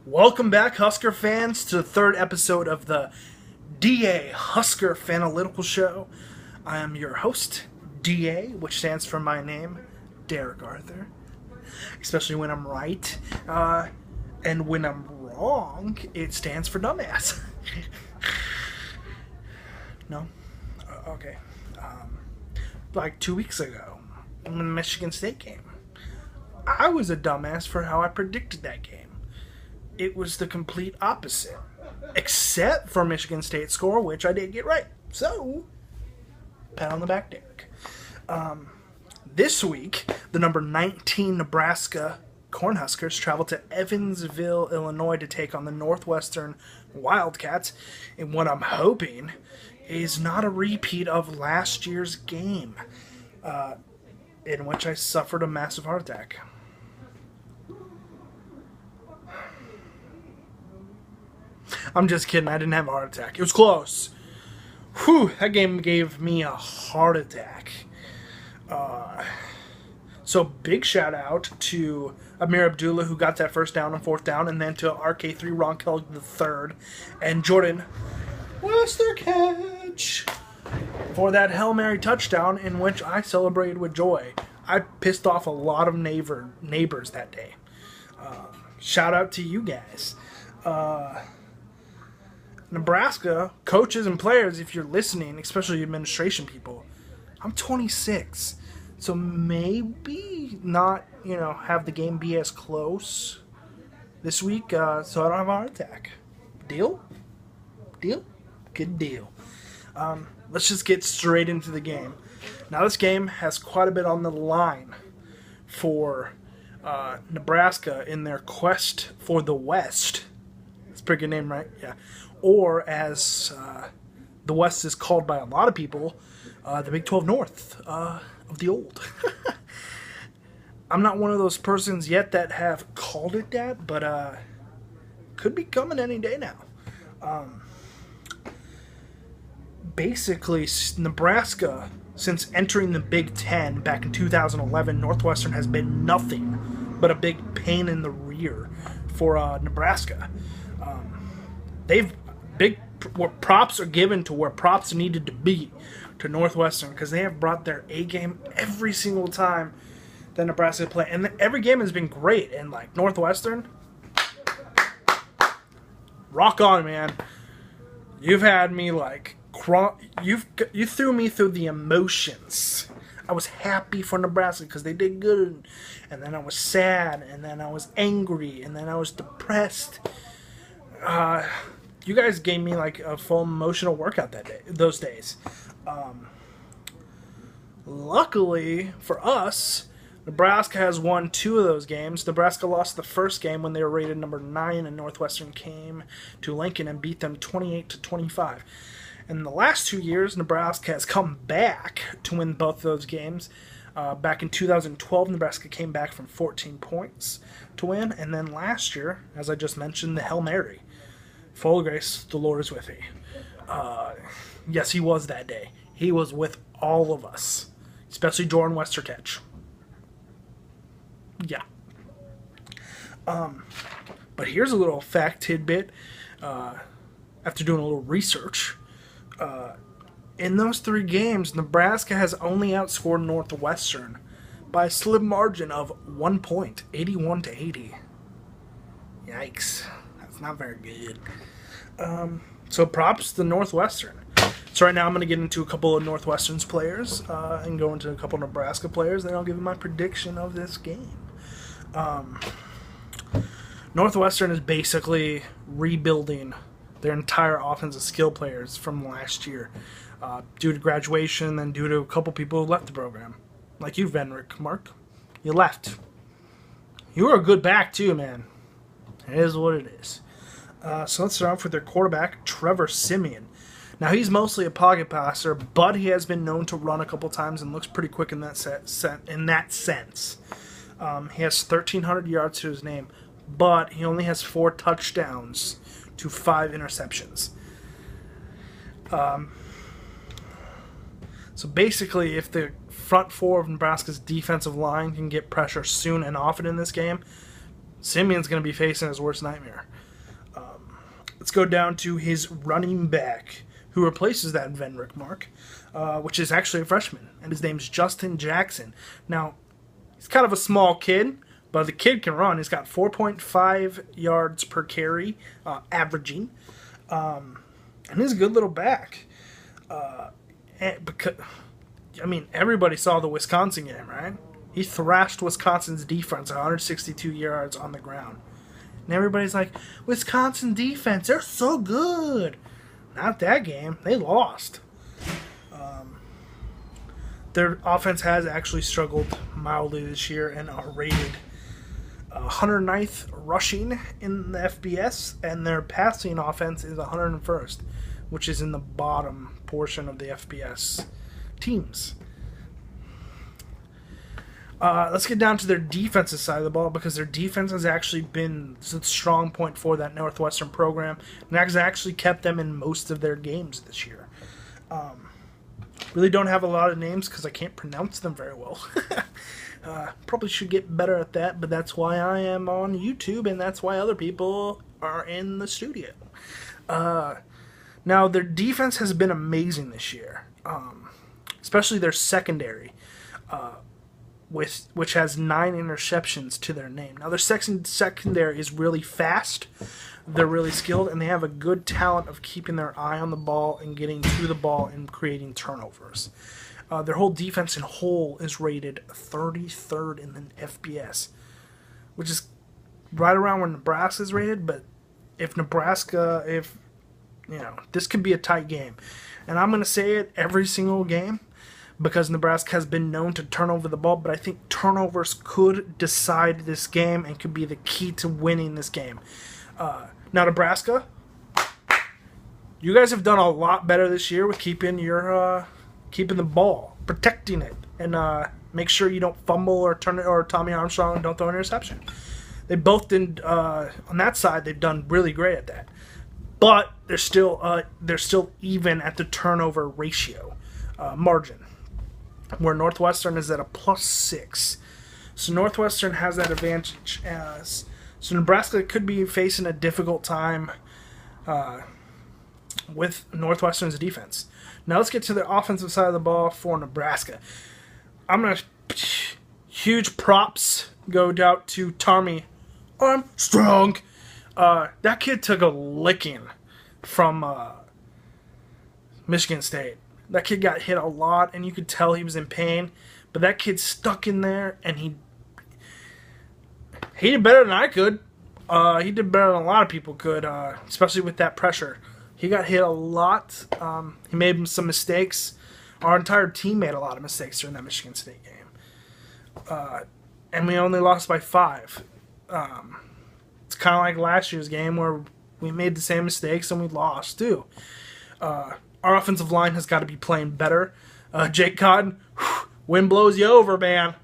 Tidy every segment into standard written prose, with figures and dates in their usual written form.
Welcome back, Husker fans, to the third episode of the DA Husker Fanalytical Show. I am your host, DA, which stands for my name, Derek Arthur. Especially when I'm right. And when I'm wrong, it stands for dumbass. No? Okay. Like 2 weeks ago, in the Michigan State game, I was a dumbass for how I predicted that game. It was the complete opposite, except for Michigan State's score, which I did get right. So, pat on the back, Derek. This week, the number 19 Nebraska Cornhuskers travel to Evansville, Illinois to take on the Northwestern Wildcats in what I'm hoping is not a repeat of last year's game, in which I suffered a massive heart attack. I'm just kidding. I didn't have a heart attack. It was close. Whew, that game gave me a heart attack. So big shout out to Amir Abdullah, who got that first down on fourth down, and then to RK3 Ronkel III and Jordan Westerketch for that Hail Mary touchdown, in which I celebrated with joy. I pissed off a lot of neighbors that day. Shout out to you guys. Nebraska coaches and players, if you're listening, especially administration people, I'm 26, so maybe not, have the game be as close this week, so I don't have a heart attack. Deal? Deal? Good deal. Let's just get straight into the game. Now, this game has quite a bit on the line for Nebraska in their quest for the West. That's a pretty good name, right? Yeah. Or, as the West is called by a lot of people, the Big 12 North of the old. I'm not one of those persons yet that have called it that, but could be coming any day now. Basically, Nebraska, since entering the Big 10 back in 2011, Northwestern has been nothing but a big pain in the rear for Nebraska. Where props are given to where props needed to be to Northwestern, because they have brought their A game every single time that Nebraska play, and every game has been great. And like Northwestern, rock on, man. You've had me like you threw me through the emotions. I was happy for Nebraska because they did good, and then I was sad, and then I was angry, and then I was depressed. You guys gave me like a full emotional workout those days. Luckily for us, Nebraska has won 2 of those games. Nebraska lost the first game when they were rated number 9, and Northwestern came to Lincoln and beat them 28-25. In the last 2 years, Nebraska has come back to win both of those games. Back in 2012, Nebraska came back from 14 points to win, and then last year, as I just mentioned, the Hail Mary. Full of grace, the Lord is with thee. Yes, he was that day. He was with all of us, especially Jordan Westerketch. Yeah. But here's a little fact tidbit. After doing a little research, in those 3 games, Nebraska has only outscored Northwestern by a slim margin of 1 point, 81-80. Yikes. Not very good. So props to Northwestern. So right now I'm going to get into a couple of Northwestern's players and go into a couple of Nebraska players. Then I'll give you my prediction of this game. Northwestern is basically rebuilding their entire offensive skill players from last year due to graduation and due to a couple people who left the program. Like you, Venrick, Mark. You left. You were a good back too, man. It is what it is. So let's start off with their quarterback, Trevor Siemian. Now, he's mostly a pocket passer, but he has been known to run a couple times and looks pretty quick in that sense. He has 1,300 yards to his name, but he only has 4 touchdowns to 5 interceptions. So basically, if the front 4 of Nebraska's defensive line can get pressure soon and often in this game, Simeon's going to be facing his worst nightmare. Let's go down to his running back, who replaces that Venrick mark, which is actually a freshman, and his name's Justin Jackson. Now, he's kind of a small kid, but the kid can run. He's got 4.5 yards per carry, averaging, and he's a good little back. Everybody saw the Wisconsin game, right? He thrashed Wisconsin's defense 162 yards on the ground. And everybody's like, Wisconsin defense, they're so good. Not that game. They lost. Their offense has actually struggled mildly this year and are rated 109th rushing in the FBS, and their passing offense is 101st, which is in the bottom portion of the FBS teams. Let's get down to their defensive side of the ball, because their defense has actually been a strong point for that Northwestern program, and has actually kept them in most of their games this year. Really don't have a lot of names because I can't pronounce them very well. Probably should get better at that, but that's why I am on YouTube, and that's why other people are in the studio. Now, their defense has been amazing this year, especially their secondary, which has 9 interceptions to their name. Now, their secondary is really fast, they're really skilled, and they have a good talent of keeping their eye on the ball and getting to the ball and creating turnovers. Their whole defense in whole is rated 33rd in the FBS, which is right around where Nebraska is rated, but this could be a tight game. And I'm going to say it every single game, because Nebraska has been known to turn over the ball, but I think turnovers could decide this game and could be the key to winning this game. Now, Nebraska, you guys have done a lot better this year with keeping the ball, protecting it, and make sure you don't fumble or turn it, or Tommy Armstrong don't throw an interception. They both did on that side. They've done really great at that, but they're still even at the turnover ratio margin, where Northwestern is at a +6. So Northwestern has that advantage. So Nebraska could be facing a difficult time with Northwestern's defense. Now let's get to the offensive side of the ball for Nebraska. Huge props go out to Tommy Armstrong. That kid took a licking from Michigan State. That kid got hit a lot, and you could tell he was in pain. But that kid stuck in there, and he did better than I could. He did better than a lot of people could, especially with that pressure. He got hit a lot. He made some mistakes. Our entire team made a lot of mistakes during that Michigan State game. And we only lost by 5. It's kind of like last year's game where we made the same mistakes and we lost too. Our offensive line has got to be playing better. Jake Cotton, wind blows you over, man.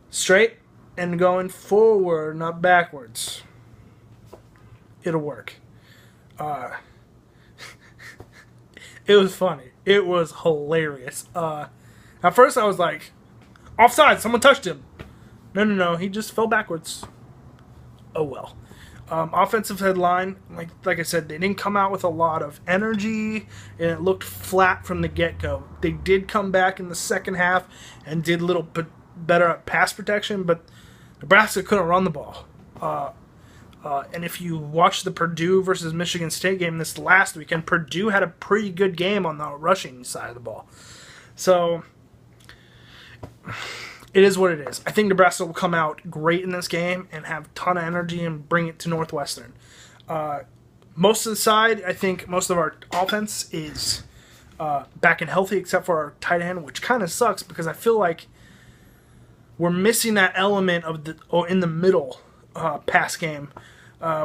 Straight and going forward, not backwards. It'll work. It was funny. It was hilarious. At first I was like, offside, someone touched him. No, he just fell backwards. Oh well. Offensive headline, like I said, they didn't come out with a lot of energy, and it looked flat from the get-go. They did come back in the second half and did a little bit better at pass protection, but Nebraska couldn't run the ball. And if you watch the Purdue versus Michigan State game this last weekend, Purdue had a pretty good game on the rushing side of the ball. So it is what it is. I think Nebraska will come out great in this game and have a ton of energy and bring it to Northwestern. Most of the side, I think most of our offense is back and healthy, except for our tight end, which kind of sucks because I feel like we're missing that element of in the middle pass game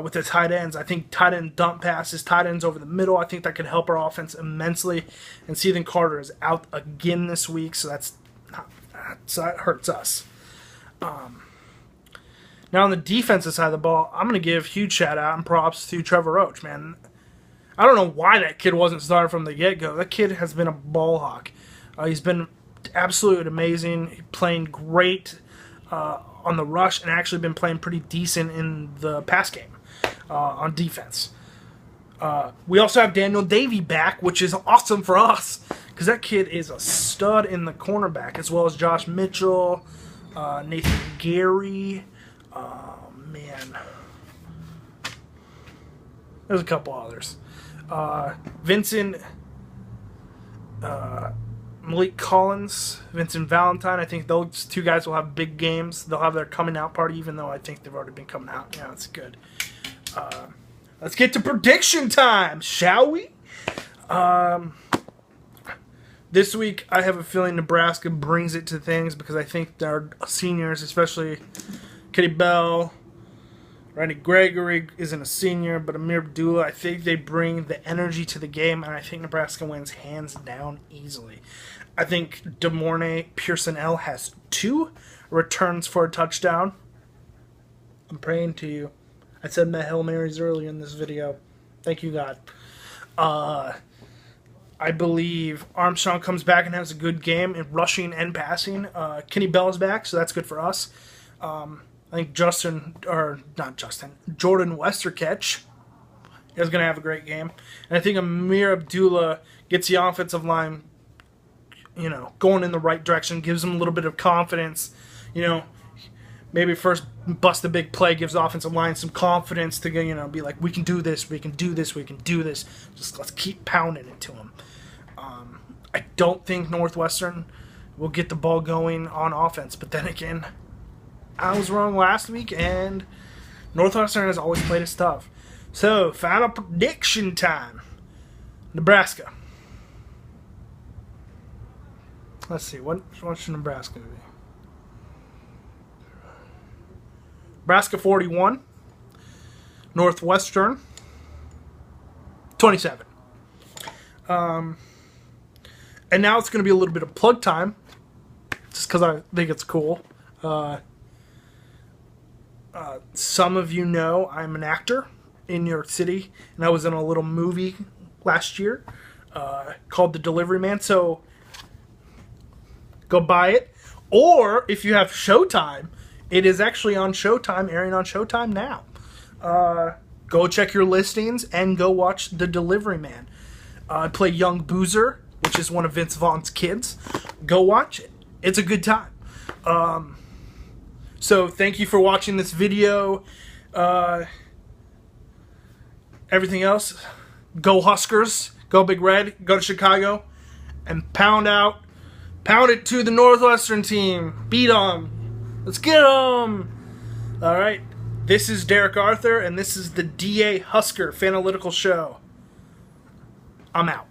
with the tight ends. I think tight end dump passes, tight ends over the middle, I think that could help our offense immensely. And Seathan Carter is out again this week, so that hurts us. Now on the defensive side of the ball, I'm going to give huge shout out and props to Trevor Roach, man. I don't know why that kid wasn't started from the get-go. That kid has been a ball hawk. He's been absolutely amazing, playing great on on the rush and actually been playing pretty decent in the pass game on defense. We also have Daniel Davey back, which is awesome for us because that kid is a stud in the cornerback, as well as Josh Mitchell, Nathan Gary. Man, there's a couple others. Vincent, Malik Collins, Vincent Valentine. I think those two guys will have big games. They'll have their coming out party, even though I think they've already been coming out. Yeah, that's good. Let's get to prediction time, shall we? This week, I have a feeling Nebraska brings it to things because I think their seniors, especially Kenny Bell, Randy Gregory isn't a senior, but Amir Abdullah, I think they bring the energy to the game, and I think Nebraska wins hands down easily. I think DeMornay Pearson-L has 2 returns for a touchdown. I'm praying to you. I said my Hail Marys earlier in this video. Thank you, God. I believe Armstrong comes back and has a good game in rushing and passing. Kenny Bell is back, so that's good for us. I think Jordan Westerketch is going to have a great game. And I think Amir Abdullah gets the offensive line, going in the right direction, gives them a little bit of confidence. Maybe first bust a big play, gives the offensive line some confidence to go, be like, we can do this, we can do this, we can do this. Just let's keep pounding it to them. I don't think Northwestern will get the ball going on offense, but then again, I was wrong last week, and Northwestern has always played us tough. So, final prediction time. Nebraska. Let's see, what should Nebraska be? Nebraska 41. Northwestern 27. And now it's going to be a little bit of plug time, just because I think it's cool. Some of you know I'm an actor in New York City, and I was in a little movie last year called The Delivery Man, so go buy it. Or if you have Showtime, it is actually on Showtime, airing on Showtime now. Go check your listings and go watch The Delivery Man. I play Young Boozer, which is one of Vince Vaughn's kids. Go watch it. It's a good time. So thank you for watching this video. Everything else, go Huskers, go Big Red, go to Chicago, and pound it to the Northwestern team. Beat them. Let's get them. All right. This is Derek Arthur, and this is the DA Husker Fanalytical Show. I'm out.